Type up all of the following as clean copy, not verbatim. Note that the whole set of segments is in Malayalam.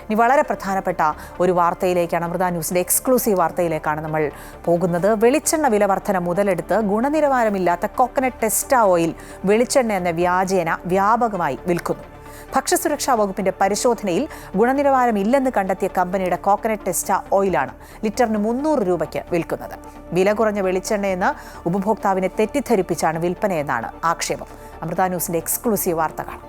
ഇനി വളരെ പ്രധാനപ്പെട്ട ഒരു വാർത്തയിലേക്കാണ്, അമൃത ന്യൂസിൻ്റെ എക്സ്ക്ലൂസീവ് വാർത്തയിലേക്കാണ് നമ്മൾ പോകുന്നത്. വെളിച്ചെണ്ണ വില വർധന മുതലെടുത്ത് ഗുണനിലവാരമില്ലാത്ത കോക്കനട്ട് ടെസ്റ്റ ഓയിൽ വെളിച്ചെണ്ണ എന്ന വ്യാജേന വ്യാപകമായി വിൽക്കുന്നു. ഭക്ഷ്യസുരക്ഷാ വകുപ്പിന്റെ പരിശോധനയിൽ ഗുണനിലവാരമില്ലെന്ന് കണ്ടെത്തിയ കമ്പനിയുടെ കോക്കനട്ട് ടെസ്റ്റ ഓയിലാണ് ലിറ്ററിന് 300 രൂപയ്ക്ക് വിൽക്കുന്നത്. വില കുറഞ്ഞ വെളിച്ചെണ്ണയെന്ന് ഉപഭോക്താവിനെ തെറ്റിദ്ധരിപ്പിച്ചാണ് വിൽപ്പനയെന്നാണ് ആക്ഷേപം. അമൃത ന്യൂസിന്റെ എക്സ്ക്ലൂസീവ് വാർത്ത കാണാം.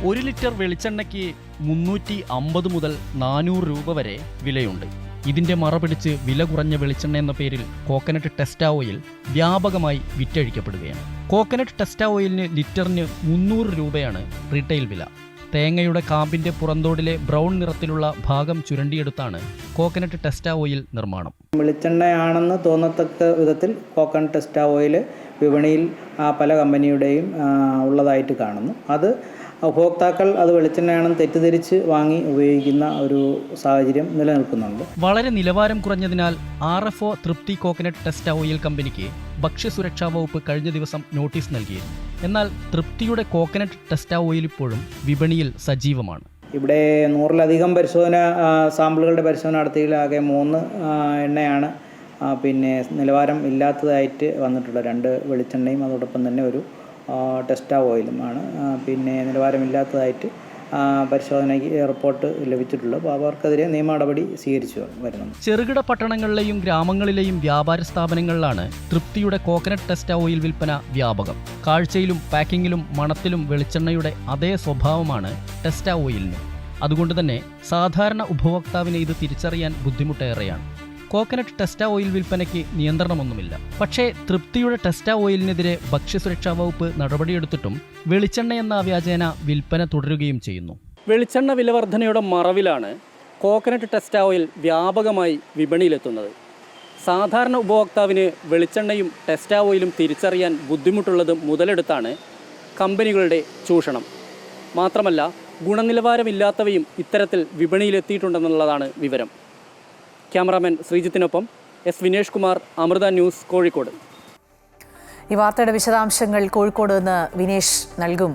ഒരു ലിറ്റർ വെളിച്ചെണ്ണയ്ക്ക് 350 മുതൽ 400 രൂപ വരെ വിലയുണ്ട്. ഇതിന്റെ മറപിടിച്ച് വില കുറഞ്ഞ വെളിച്ചെണ്ണ എന്ന പേരിൽ കോക്കനട്ട് ടെസ്റ്റ ഓയിൽ വ്യാപകമായി വിറ്റഴിക്കപ്പെടുകയാണ്. കോക്കനട്ട് ടെസ്റ്റ ഓയിലിന് ലിറ്ററിന് 300 രൂപയാണ് റീറ്റെയിൽ വില. തേങ്ങയുടെ കാമ്പിന്റെ പുറന്തോടിലെ ബ്രൗൺ നിറത്തിലുള്ള ഭാഗം ചുരണ്ടിയെടുത്താണ് കോക്കനട്ട് ടെസ്റ്റ ഓയിൽ നിർമ്മാണം. വെളിച്ചെണ്ണയാണെന്ന് തോന്നത്തക്ക വിധത്തിൽ കോക്കനട്ട് ടെസ്റ്റ ഓയിൽ വിപണിയിൽ പല കമ്പനിയുടെയും ഉള്ളതായിട്ട് കാണുന്നു. അത് ഉപഭോക്താക്കൾ അത് വെളിച്ചെണ്ണയാണെന്ന് തെറ്റിദ്ധരിച്ച് വാങ്ങി ഉപയോഗിക്കുന്ന ഒരു സാഹചര്യം നിലനിൽക്കുന്നുണ്ട്. വളരെ നിലവാരം കുറഞ്ഞതിനാൽ RFO തൃപ്തി കോക്കനട്ട് ടെസ്റ്റ ഓയിൽ കമ്പനിക്ക് ഭക്ഷ്യസുരക്ഷാ വകുപ്പ് കഴിഞ്ഞ ദിവസം നോട്ടീസ് നൽകിയിരുന്നു. എന്നാൽ തൃപ്തിയുടെ കോക്കനട്ട് ടെസ്റ്റ ഓയിൽ ഇപ്പോഴും വിപണിയിൽ സജീവമാണ്. ഇവിടെ 100-ലധികം സാമ്പിളുകളുടെ പരിശോധന നടത്തിയതിൽ ആകെ 3 എണ്ണയാണ് നിലവാരം ഇല്ലാത്തതായിട്ട് വന്നിട്ടുള്ളത്. 2 വെളിച്ചെണ്ണയും അതോടൊപ്പം തന്നെ ഒരു ടെസ്റ്റ ഓയിലുമാണ് നിലവാരമില്ലാത്തതായിട്ട് പരിശോധനയ്ക്ക് റിപ്പോർട്ട് ലഭിച്ചിട്ടുള്ളത്. അപ്പോൾ അവർക്കെതിരെ നിയമ നടപടി സ്വീകരിച്ചു വരുന്നുണ്ട്. ചെറുകിട പട്ടണങ്ങളിലെയും ഗ്രാമങ്ങളിലെയും വ്യാപാര സ്ഥാപനങ്ങളിലാണ് തൃപ്തിയുടെ കോക്കനട്ട് ടെസ്റ്റ ഓയിൽ വിൽപ്പന വ്യാപകം. കാഴ്ചയിലും പാക്കിങ്ങിലും മണത്തിലും വെളിച്ചെണ്ണയുടെ അതേ സ്വഭാവമാണ് ടെസ്റ്റ ഓയിലിന്. അതുകൊണ്ട് തന്നെ സാധാരണ ഉപഭോക്താവിനെ ഇത് തിരിച്ചറിയാൻ ബുദ്ധിമുട്ടേറെയാണ്. കോക്കനട്ട് ടെസ്റ്റ ഓയിൽ വിൽപ്പനയ്ക്ക് നിയന്ത്രണമൊന്നുമില്ല. പക്ഷേ തൃപ്തിയുടെ ടെസ്റ്റ ഓയിലിനെതിരെ ഭക്ഷ്യസുരക്ഷാ വകുപ്പ് നടപടിയെടുത്തിട്ടും വെളിച്ചെണ്ണ എന്ന വ്യാജേന വിൽപ്പന തുടരുകയും ചെയ്യുന്നു. വെളിച്ചെണ്ണ വിലവർധനയുടെ മറവിലാണ് കോക്കനട്ട് ടെസ്റ്റ ഓയിൽ വ്യാപകമായി വിപണിയിലെത്തുന്നത്. സാധാരണ ഉപഭോക്താവിന് വെളിച്ചെണ്ണയും ടെസ്റ്റ ഓയിലും തിരിച്ചറിയാൻ ബുദ്ധിമുട്ടുള്ളത് മുതലെടുത്താണ് കമ്പനികളുടെ ചൂഷണം. മാത്രമല്ല ഗുണനിലവാരമില്ലാത്തവയും ഇത്തരത്തിൽ വിപണിയിലെത്തിയിട്ടുണ്ടെന്നുള്ളതാണ് വിവരം. ക്യാമറാമാൻ ശ്രീജിത്തിനൊപ്പം വിനേഷ് കുമാർ, അമൃത ന്യൂസ്, കോഴിക്കോട്. ഈ വാർത്തയുടെ വിശദാംശങ്ങൾ കോഴിക്കോട് നിന്ന് വിനേഷ് നൽകും.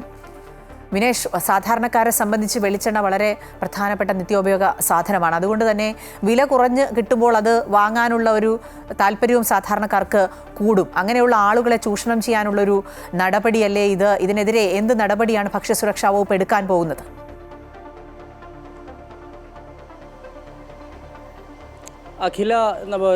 വിനേഷ്, സാധാരണക്കാരെ സംബന്ധിച്ച് വെളിച്ചെണ്ണ വളരെ പ്രധാനപ്പെട്ട നിത്യോപയോഗ സാധനമാണ്. അതുകൊണ്ട് തന്നെ വില കുറഞ്ഞ് കിട്ടുമ്പോൾ അത് വാങ്ങാനുള്ള ഒരു താല്പര്യവും സാധാരണക്കാർക്ക് കൂടും. അങ്ങനെയുള്ള ആളുകളെ ചൂഷണം ചെയ്യാനുള്ളൊരു നടപടിയല്ലേ ഇത്? ഇതിനെതിരെ എന്ത് നടപടിയാണ് ഭക്ഷ്യസുരക്ഷാ വകുപ്പ് എടുക്കാൻ പോകുന്നത്? അഖില,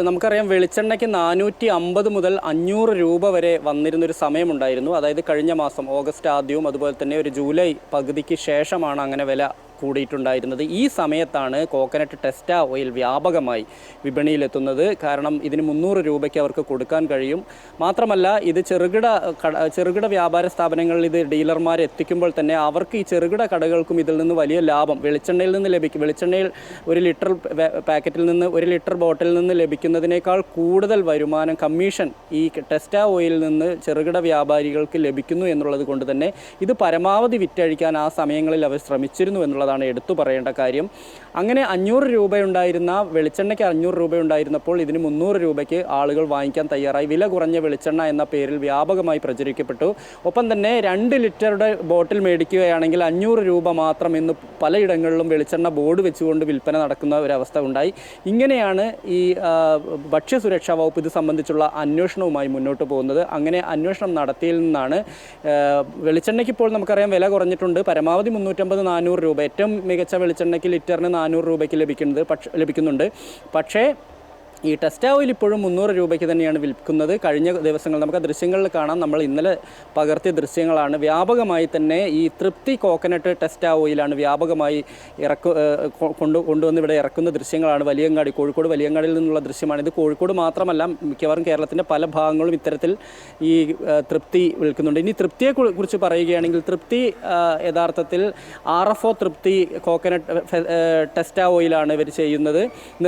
നമുക്കറിയാം വെളിച്ചെണ്ണയ്ക്ക് 450 മുതൽ 500 രൂപ വരെ വന്നിരുന്നൊരു സമയമുണ്ടായിരുന്നു. അതായത് കഴിഞ്ഞ മാസം ഓഗസ്റ്റ് ആദ്യവും അതുപോലെ തന്നെ ഒരു ജൂലൈ പകുതിക്ക് ശേഷമാണ് അങ്ങനെ വില കൂടിയിട്ടുണ്ടായിരുന്നത്. ഈ സമയത്താണ് കോക്കനട്ട് ടെസ്റ്റ ഓയിൽ വ്യാപകമായി വിപണിയിലെത്തുന്നത്. കാരണം ഇതിന് 300 രൂപയ്ക്ക് അവർക്ക് കൊടുക്കാൻ കഴിയും. മാത്രമല്ല ഇത് ചെറുകിട വ്യാപാര സ്ഥാപനങ്ങളിൽ ഇത് ഡീലർമാർ എത്തിക്കുമ്പോൾ തന്നെ അവർക്ക് ഈ ചെറുകിട കടകൾക്കും ഇതിൽ നിന്ന് വലിയ ലാഭം വെളിച്ചെണ്ണയിൽ നിന്ന് ലഭിക്കും. വെളിച്ചെണ്ണയിൽ 1 ലിറ്റർ പാക്കറ്റിൽ നിന്ന് 1 ലിറ്റർ ബോട്ടിൽ നിന്ന് ലഭിക്കുന്നതിനേക്കാൾ കൂടുതൽ വരുമാനം കമ്മീഷൻ ഈ ടെസ്റ്റ ഓയിലിൽ നിന്ന് ചെറുകിട വ്യാപാരികൾക്ക് ലഭിക്കുന്നു എന്നുള്ളത് കൊണ്ട് തന്നെ ഇത് പരമാവധി വിറ്റഴിക്കാൻ ആ സമയങ്ങളിൽ അവർ ശ്രമിച്ചിരുന്നു എന്നുള്ളതാണ് എടുത്തു പറയേണ്ട കാര്യം. അങ്ങനെ 500 രൂപയുണ്ടായിരുന്ന വെളിച്ചെണ്ണയ്ക്ക് 500 രൂപയുണ്ടായിരുന്നപ്പോൾ ഇതിന് 300 രൂപയ്ക്ക് ആളുകൾ വാങ്ങിക്കാൻ തയ്യാറായി. വില കുറഞ്ഞ വെളിച്ചെണ്ണ എന്ന പേരിൽ വ്യാപകമായി പ്രചരിക്കപ്പെട്ടു. ഒപ്പം തന്നെ 2 ലിറ്ററുടെ ബോട്ടിൽ മേടിക്കുകയാണെങ്കിൽ 500 രൂപ മാത്രം എന്ന് പലയിടങ്ങളിലും വെളിച്ചെണ്ണ ബോർഡ് വെച്ചുകൊണ്ട് വിൽപ്പന നടക്കുന്ന ഒരവസ്ഥ ഉണ്ടായി. ഇങ്ങനെയാണ് ഈ ഭക്ഷ്യസുരക്ഷാ വകുപ്പ് ഇത് സംബന്ധിച്ചുള്ള അന്വേഷണവുമായി മുന്നോട്ട് പോകുന്നത്. അങ്ങനെ അന്വേഷണം നടത്തിയതിൽ നിന്നാണ് വെളിച്ചെണ്ണയ്ക്ക് ഇപ്പോൾ നമുക്കറിയാം വില കുറഞ്ഞിട്ടുണ്ട്. പരമാവധി 350-400 രൂപ, ഏറ്റവും മികച്ച വെളിച്ചെണ്ണയ്ക്ക് ലിറ്ററിന് 400 രൂപയ്ക്ക് ലഭിക്കുന്നുണ്ട്. പക്ഷേ ഈ ടെസ്റ്റ ഓയിൽ ഇപ്പോഴും 300 രൂപയ്ക്ക് തന്നെയാണ് വിൽക്കുന്നത്. കഴിഞ്ഞ ദിവസങ്ങൾ നമുക്ക് ദൃശ്യങ്ങളിൽ കാണാം. നമ്മൾ ഇന്നലെ പകർത്തിയ ദൃശ്യങ്ങളാണ്. വ്യാപകമായി തന്നെ ഈ തൃപ്തി കോക്കനട്ട് ടെസ്റ്റ ഓയിലാണ് വ്യാപകമായി കൊണ്ടുവന്ന് ഇവിടെ ഇറക്കുന്ന ദൃശ്യങ്ങളാണ്. വലിയങ്ങാടി, കോഴിക്കോട് വലിയങ്ങാടിയിൽ നിന്നുള്ള ദൃശ്യമാണ് ഇത്. കോഴിക്കോട് മാത്രമല്ല, മിക്കവാറും കേരളത്തിൻ്റെ പല ഭാഗങ്ങളും ഇത്തരത്തിൽ ഈ തൃപ്തി വിൽക്കുന്നുണ്ട്. ഇനി തൃപ്തിയെ കുറിച്ച് പറയുകയാണെങ്കിൽ തൃപ്തി യഥാർത്ഥത്തിൽ RFO തൃപ്തി കോക്കനട്ട് ടെസ്റ്റ ഓയിലാണ് ഇവർ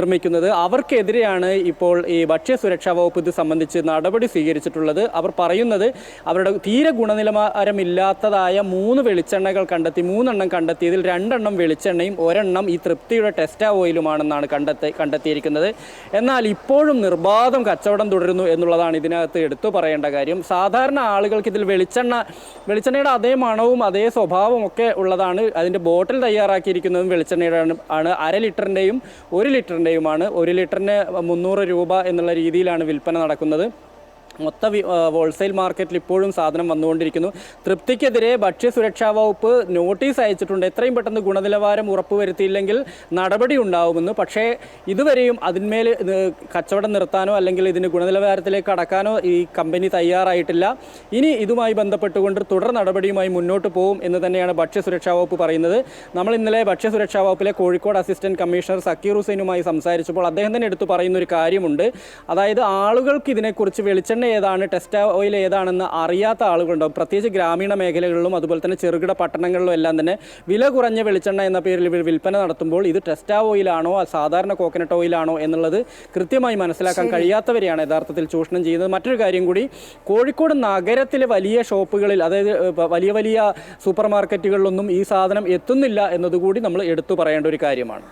നിർമ്മിക്കുന്നത്. അവർക്കെതിരെയാണ് ആണ് ഇപ്പോൾ ഈ ഭക്ഷ്യസുരക്ഷാ വകുപ്പ് ഇത് സംബന്ധിച്ച് നടപടി സ്വീകരിച്ചിട്ടുള്ളത്. അവർ പറയുന്നത് അവരുടെ തീരെ ഗുണനിലവാരമില്ലാത്തതായ 3 വെളിച്ചെണ്ണകൾ കണ്ടെത്തി. 3 എണ്ണം കണ്ടെത്തിയതിൽ 2 എണ്ണം വെളിച്ചെണ്ണയും 1 എണ്ണം ഈ തൃപ്തിയുടെ ടെസ്റ്റാ ഓയിലുമാണെന്നാണ് കണ്ടെത്തിയിരിക്കുന്നത്. എന്നാൽ ഇപ്പോഴും നിർബാധം കച്ചവടം തുടരുന്നു എന്നുള്ളതാണ് ഇതിനകത്ത് എടുത്തു പറയേണ്ട കാര്യം. സാധാരണ ആളുകൾക്ക് ഇതിൽ വെളിച്ചെണ്ണയുടെ അതേ മണവും അതേ സ്വഭാവവും ഒക്കെ ഉള്ളതാണ്. അതിൻ്റെ ബോട്ടിൽ തയ്യാറാക്കിയിരിക്കുന്നതും വെളിച്ചെണ്ണയുടെ ആണ്. 1/2 ലിറ്ററിൻ്റെയും 1 ലിറ്ററിൻ്റെയുമാണ്. 1 ലിറ്ററിന് 300 രൂപ എന്നുള്ള രീതിയിലാണ് വിൽപ്പന നടക്കുന്നത്. മൊത്ത ഹോൾസെയിൽ മാർക്കറ്റിൽ ഇപ്പോഴും സാധനം വന്നുകൊണ്ടിരിക്കുന്നു. തൃപ്തിക്കെതിരെ ഭക്ഷ്യസുരക്ഷാ വകുപ്പ് നോട്ടീസ് അയച്ചിട്ടുണ്ട്. എത്രയും പെട്ടെന്ന് ഗുണനിലവാരം ഉറപ്പുവരുത്തിയില്ലെങ്കിൽ നടപടി ഉണ്ടാവുമെന്ന്. പക്ഷേ ഇതുവരെയും അതിന്മേൽ കച്ചവടം നിർത്താനോ അല്ലെങ്കിൽ ഇതിന് ഗുണനിലവാരത്തിലേക്ക് കടക്കാനോ ഈ കമ്പനി തയ്യാറായിട്ടില്ല. ഇനി ഇതുമായി ബന്ധപ്പെട്ടുകൊണ്ട് തുടർ നടപടിയുമായി മുന്നോട്ട് പോകും എന്ന് തന്നെയാണ് ഭക്ഷ്യസുരക്ഷാ വകുപ്പ് പറയുന്നത്. നമ്മൾ ഇന്നലെ ഭക്ഷ്യസുരക്ഷാ വകുപ്പിലെ കോഴിക്കോട് അസിസ്റ്റന്റ് കമ്മീഷണർ സക്കീർ ഹുസൈനുമായി സംസാരിച്ചപ്പോൾ അദ്ദേഹം തന്നെ എടുത്തു പറയുന്ന ഒരു കാര്യമുണ്ട്. അതായത് ആളുകൾക്ക് ഇതിനെക്കുറിച്ച് വെളിച്ചെണ്ണ ഏതാണ്, ടെസ്റ്റ് ഓയിൽ ഏതാണെന്ന് അറിയാത്ത ആളുകളുണ്ടാവും. പ്രത്യേകിച്ച് ഗ്രാമീണ മേഖലകളിലും അതുപോലെ തന്നെ ചെറുകിട പട്ടണങ്ങളിലും എല്ലാം തന്നെ വില കുറഞ്ഞ വെളിച്ചെണ്ണ എന്ന പേരിൽ വിൽപ്പന നടത്തുമ്പോൾ ഇത് ടെസ്റ്റ് ഓയിലാണോ സാധാരണ കോക്കനട്ട് ഓയിലാണോ എന്നുള്ളത് കൃത്യമായി മനസ്സിലാക്കാൻ കഴിയാത്തവരെയാണ് യഥാർത്ഥത്തിൽ ചൂഷണം ചെയ്യുന്നത്. മറ്റൊരു കാര്യം കൂടി, കോഴിക്കോട് നഗരത്തിലെ വലിയ ഷോപ്പുകളിൽ, അതായത് വലിയ സൂപ്പർ മാർക്കറ്റുകളിലൊന്നും ഈ സാധനം എത്തുന്നില്ല എന്നതുകൂടി നമ്മൾ എടുത്തു പറയേണ്ട ഒരു കാര്യമാണ്.